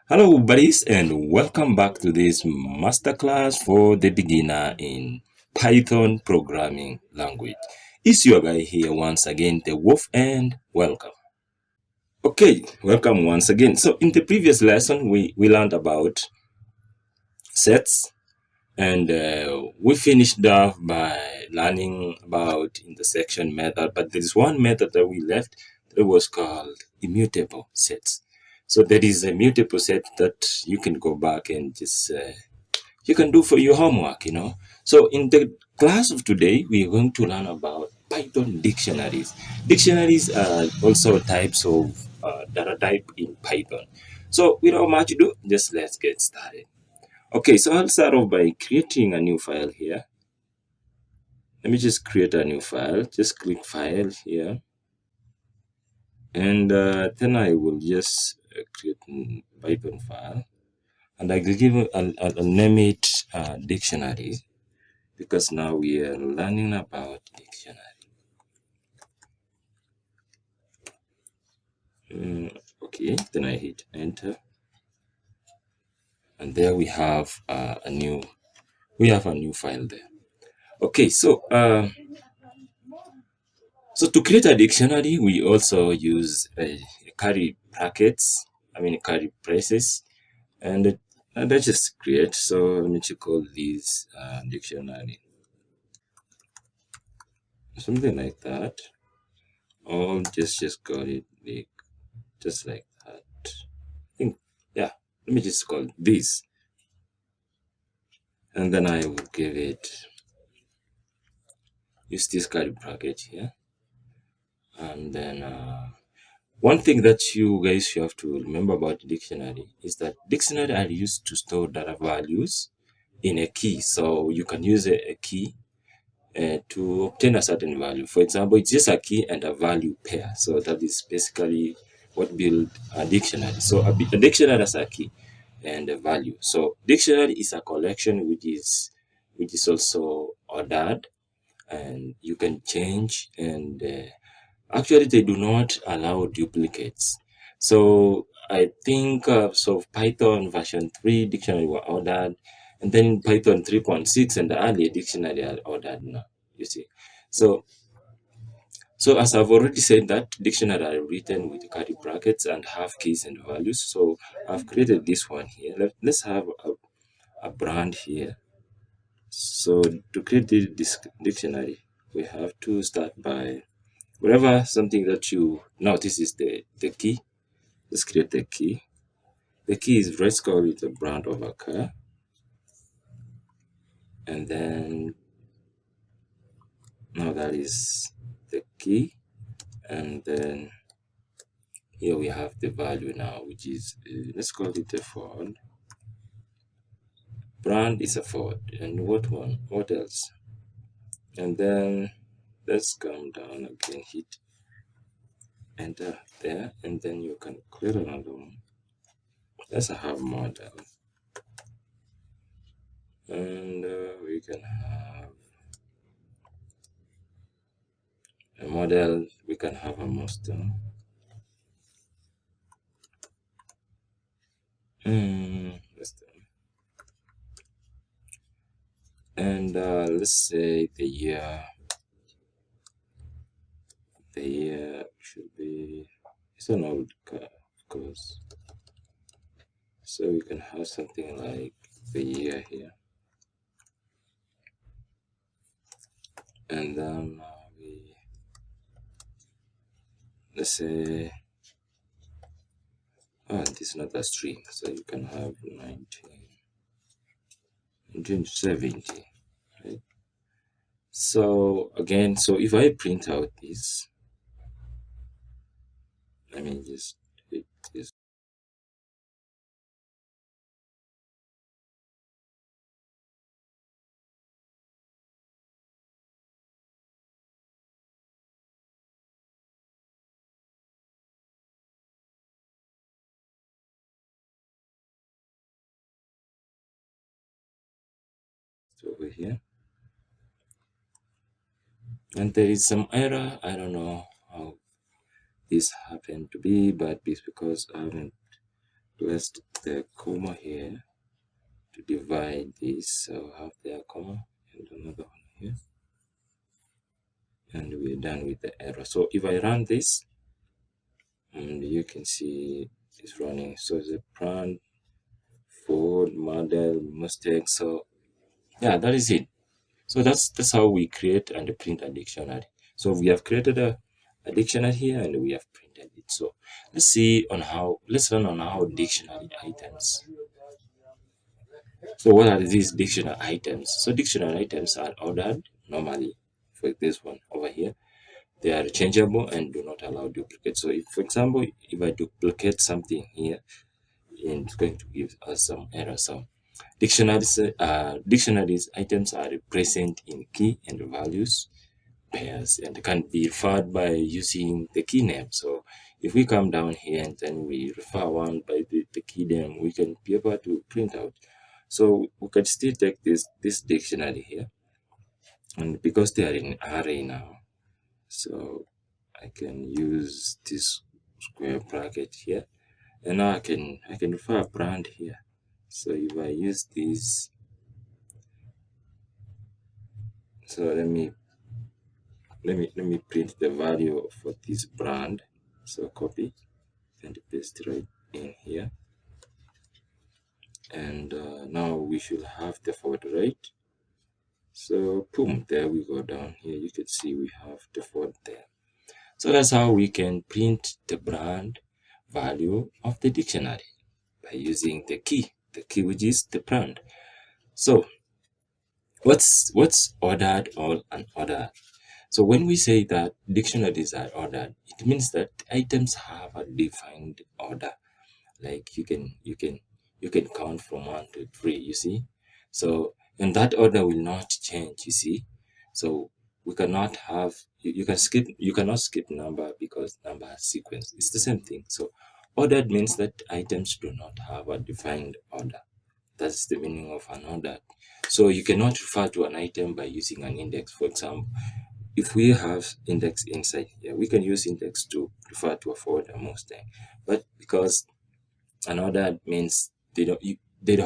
Hello, buddies, and welcome back to this masterclass for the beginner in Python programming language. It's your guy here once again, the Wolf, and welcome. Okay, welcome once again. So, in the previous lesson, we learned about sets, and we finished off by learning about intersection method, but there is one method that we left that was called immutable sets. So there is a mutable set that you can go back and just you can do for your homework. So in the class of today, we are going to learn about Python dictionaries. Dictionaries are also types of data type in Python. So without much ado, just let's get started. Okay, so I'll start off by creating a new file here. Let me just create a new file. Just click File here. And then I will just create a Python file. And I will give I'll name it dictionary, because now we are learning about dictionary. Okay, then I hit enter. And there we have a new file there. Okay, so to create a dictionary, we also use curly brackets, curly braces, and let's just create. So let me just call this dictionary, something like that. Or just call it just like that. I think, yeah. Let me just call this, and then I will give it. Use this curly bracket here, and then. One thing that you guys should have to remember about the dictionary is that dictionary are used to store data values in a key. So you can use a key to obtain a certain value. For example, it's just a key and a value pair. So that is basically what build a dictionary. So a dictionary is a key and a value. So dictionary is a collection which is also ordered, and you can change, and actually they do not allow duplicates. So I think Python version 3 dictionary were ordered, and then Python 3.6 and the earlier dictionary are ordered now, you see. So as I've already said, that dictionary are written with curly brackets and have keys and values. So I've created this one here. Let's have a brand here. So to create this dictionary, we have to start by wherever something that you notice is the key. Let's create the key. The key is, let's call it a brand of a car. And then now that is the key. And then here we have the value now, which is, let's call it a Ford. Brand is a Ford. And what one? What else? And then let's come down again, hit enter there, and then you can clear another one. Let's have model. And we can have a model, we can have a monster. And let's say the year should be, it's an old car, of course. So we can have something like the year here. And then let's say, this is not a string, so you can have 1970, right? So again, so if I print out this, let me just hit this. over here, and there is some error. I don't know how this happened to be, but it's because I haven't placed the comma here to divide this. So I have the comma and another one here, and we're done with the error. So if I run this, and you can see it's running. So the brand, Ford, model, Mustang. So yeah, that is it. So that's how we create and print a dictionary. So we have created a dictionary here and we have printed it. So let's learn on how dictionary items. So what are these dictionary items? So dictionary items are ordered normally. For this one over here, they are changeable and do not allow duplicate. So if, for example, if I duplicate something here, and it's going to give us some error. So dictionaries items are present in key and values pairs and can be referred by using the key name. So if we come down here and then we refer one by the key name, we can be able to print out. So we can still take this dictionary here, and because they are in array now, so I can use this square bracket here, and now I can refer a brand here. So if I use this, so let me print the value for this brand. So copy and paste right in here, and now we should have the forward rate. So boom, there we go. Down here you can see we have the forward there. So that's how we can print the brand value of the dictionary by using the key which is the brand. So what's ordered or unordered? So when we say that dictionaries are ordered, it means that items have a defined order. Like you can count from 1 to 3, you see. So and that order will not change, you see. So we cannot have you cannot skip number because number has sequence. It's the same thing. So ordered means that items do not have a defined order. That's the meaning of an order. So you cannot refer to an item by using an index. For example, if we have index inside here, we can use index to refer to a folder most time. But because an order means they don't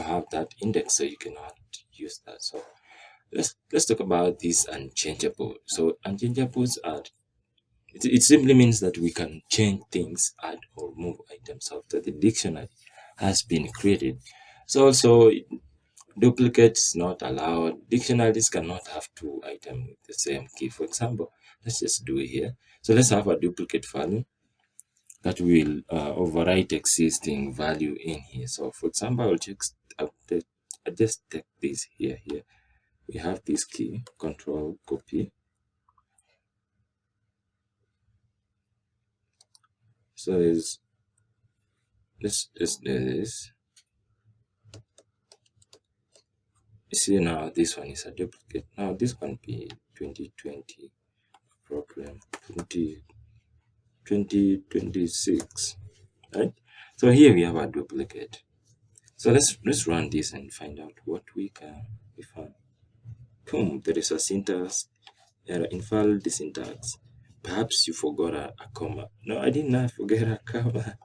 have that index, so you cannot use that. So let's talk about this unchangeable. So unchangeables are it simply means that we can change things, add or move items after the dictionary has been created. So also duplicates not allowed. Dictionaries cannot have two items with the same key. For example, let's just do it here. So let's have a duplicate value that will overwrite existing value in here. So for example, I'll just take this here. We have this key, control copy. So let's do this. You see now this one is a duplicate. Now this can be 2020 problem 2026, right? So here we have a duplicate. So let's run this and find out what we can find. Boom, there is a syntax error, invalid syntax. Perhaps you forgot a comma. No, I did not forget a comma.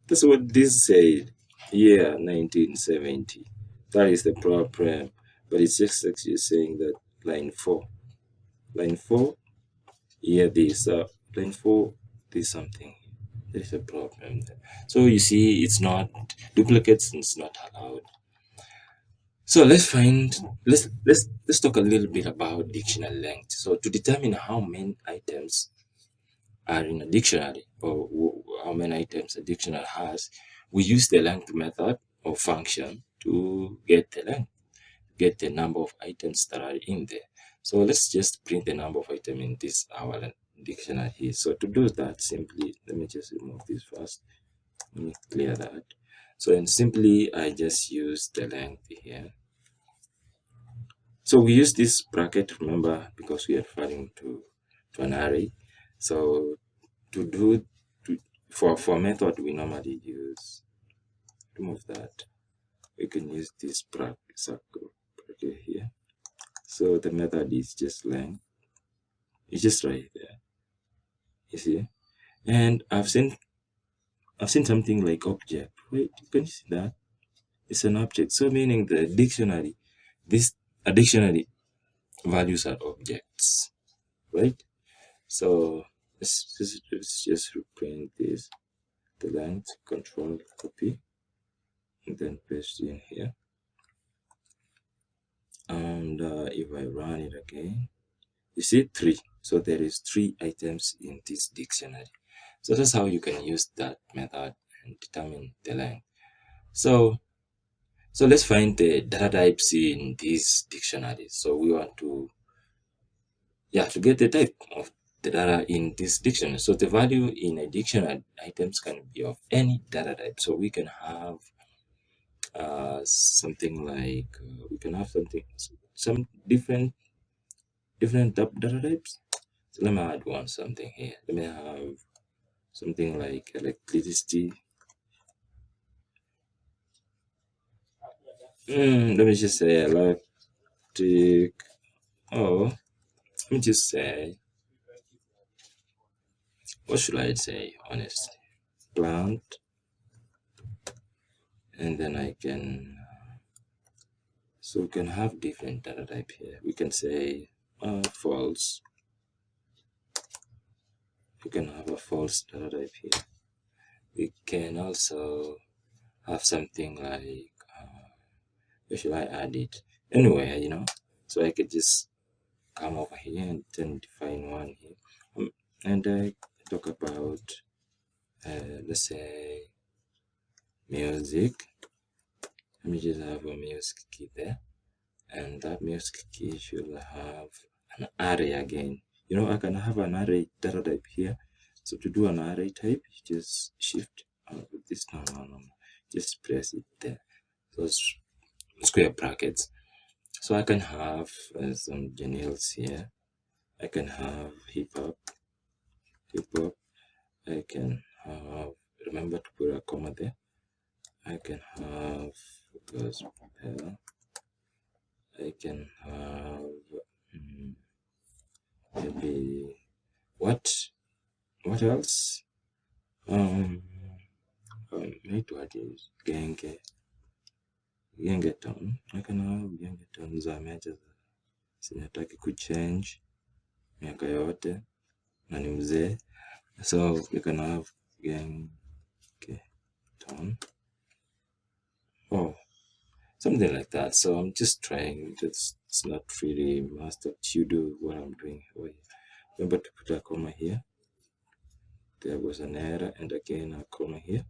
That's what this said. Yeah, 1970. That is the problem. But it's just actually saying that line 4. Line 4, yeah, this. Line 4, there's something. There is a problem there. So you see, it's not duplicates, it's not allowed. So let's talk a little bit about dictionary length. So to determine how many items are in a dictionary or how many items a dictionary has, we use the length method or function to get the length, get the number of items that are in there. So let's just print the number of items in this our dictionary here. So to do that, simply let me just remove this first. Let me clear that. So and simply I just use the length here. So we use this bracket, remember, because we are referring to an array. So for method we normally use, remove that. We can use this bracket here. So the method is just length. It's just right there. You see? And I've seen something like object. Wait, can you see that? It's an object. So meaning the dictionary, this a dictionary values are objects, right? So let's just reprint this, the length, control copy, and then paste in here. And if I run it again, you see 3. So there is 3 items in this dictionary. So that's how you can use that method and determine the length. So let's find the data types in this dictionary. So we want to get the type of the data in this dictionary. So the value in a dictionary items can be of any data type. So we can have something like some different data types. So let me add something here. Let me have something like electricity. Let me just say electric. Oh, let me just say, what should I say? Honestly, plant, and then I can. So we can have different data type here. We can say false. We can have a false data type here. We can also have something like where should I add it? Anywhere, So I could just come over here and then define one here. And I talk about let's say music. Let me just have a music key there. And that music key should have an array again. I can have an array data type here. So to do an array type, you just shift with this. No. Just press it there. Those square brackets. So I can have some genres here. I can have hip hop. I can have, remember to put a comma there. I can have gospel. I can have maybe what else? What is gengeton. I can have gengeton za mecha sinataki kuchange miaka yote na ni mzee, so you can have gengeton something like that. So I'm just trying. It's not really mastered. You do what I'm doing. Remember to put a comma here. There was an error, and again a comma here.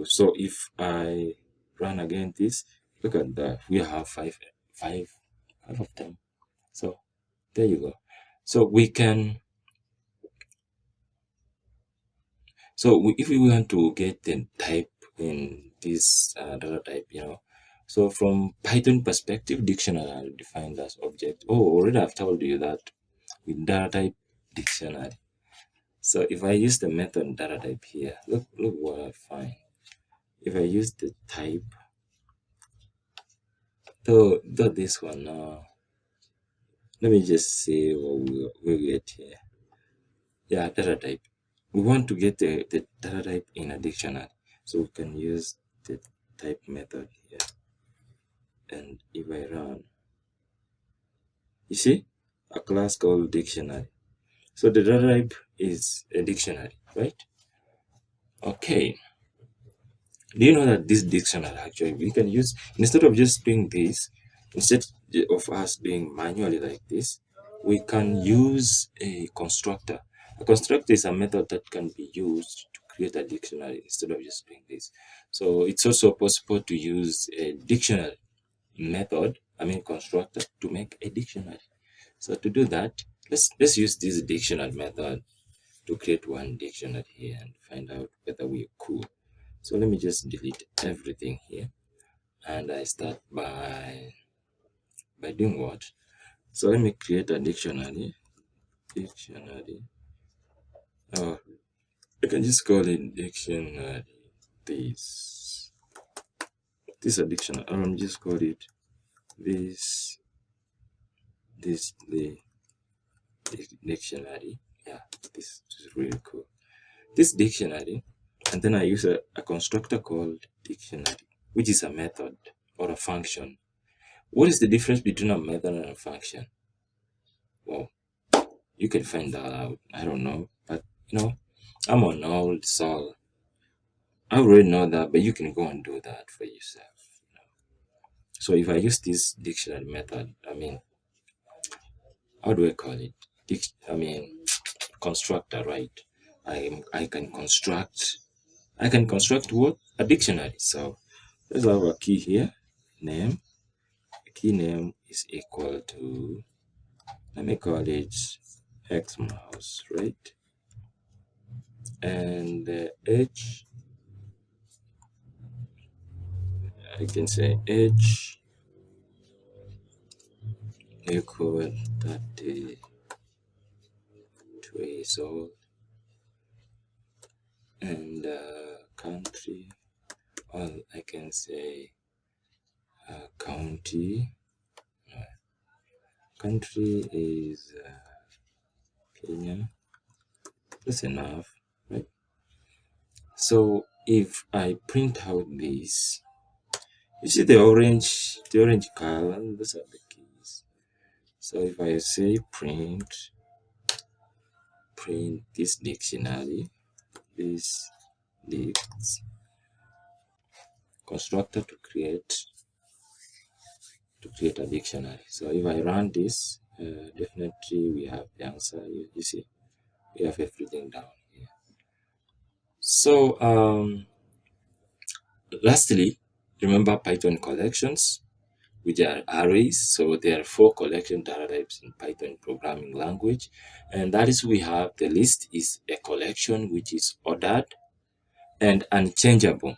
So if I run again this, look at that. We have five of them. So there you go. So we can. If we want to get the type in this data type, So from Python perspective, dictionary are defined as object. Already I've told you that with data type dictionary. So if I use the method data type here, look what I find. If I use the type, though this one, let me just see what we get here. Yeah, data type. We want to get the data type in a dictionary, so we can use the type method here. And if I run, you see a class called dictionary. So the data type is a dictionary, right? Okay. Do you know that this dictionary actually we can use, instead of just doing this, instead of us doing manually like this, we can use a constructor. A constructor is a method that can be used to create a dictionary instead of just doing this. So it's also possible to use a dictionary method, constructor, to make a dictionary. So to do that, let's use this dictionary method to create one dictionary here and find out whether we're cool. So let me just delete everything here, and I start by doing what? So let me create a dictionary. Oh, I can just call it dictionary. This is a dictionary. I'll just call it this this dictionary. Yeah, this is really cool. This dictionary, and then I use a constructor called dictionary, which is a method or a function. What is the difference between a method and a function? Well, you can find that out. I don't know, but I'm on old, so I already know that, but you can go and do that for yourself. So if I use this dictionary method, how do I call it? Constructor, right? I can construct what? A dictionary. So let's have a key here. Name. The key name is equal to, let me call it X mouse, right? And the H, I can say H equal 32 years old, and country, well, I can say county. Country is Kenya. That's enough, right? So if I print out this, you see the orange color, those are the keys. So if I say print this dictionary, this dict constructor to create a dictionary. So if I run this, definitely we have the answer. You see, we have everything down here. So lastly, remember Python collections, which are arrays. So there are 4 collection data types in Python programming language, and that is, we have the list is a collection which is ordered and unchangeable,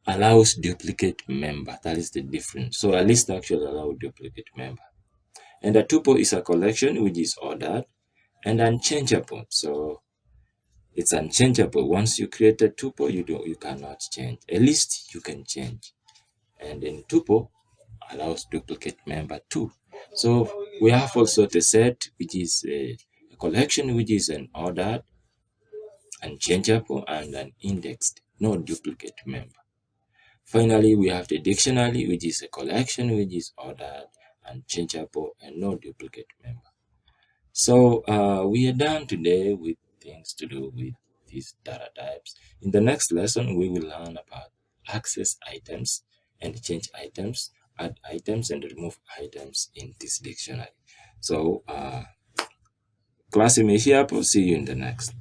allows duplicate member. That is the difference. So a list actually allows duplicate member, and a tuple is a collection which is ordered and unchangeable. So it's unchangeable. Once you create a tuple, you cannot change. A list you can change, and then tuple allows duplicate member too. So we have also the set, which is a collection which is an ordered, unchangeable, and an indexed, no duplicate member. Finally, we have the dictionary, which is a collection which is ordered, unchangeable, and no duplicate member. So we are done today with things to do with these data types. In the next lesson, we will learn about access items and change items, add items and remove items in this dictionary. So class imeishia hapo. See you in the next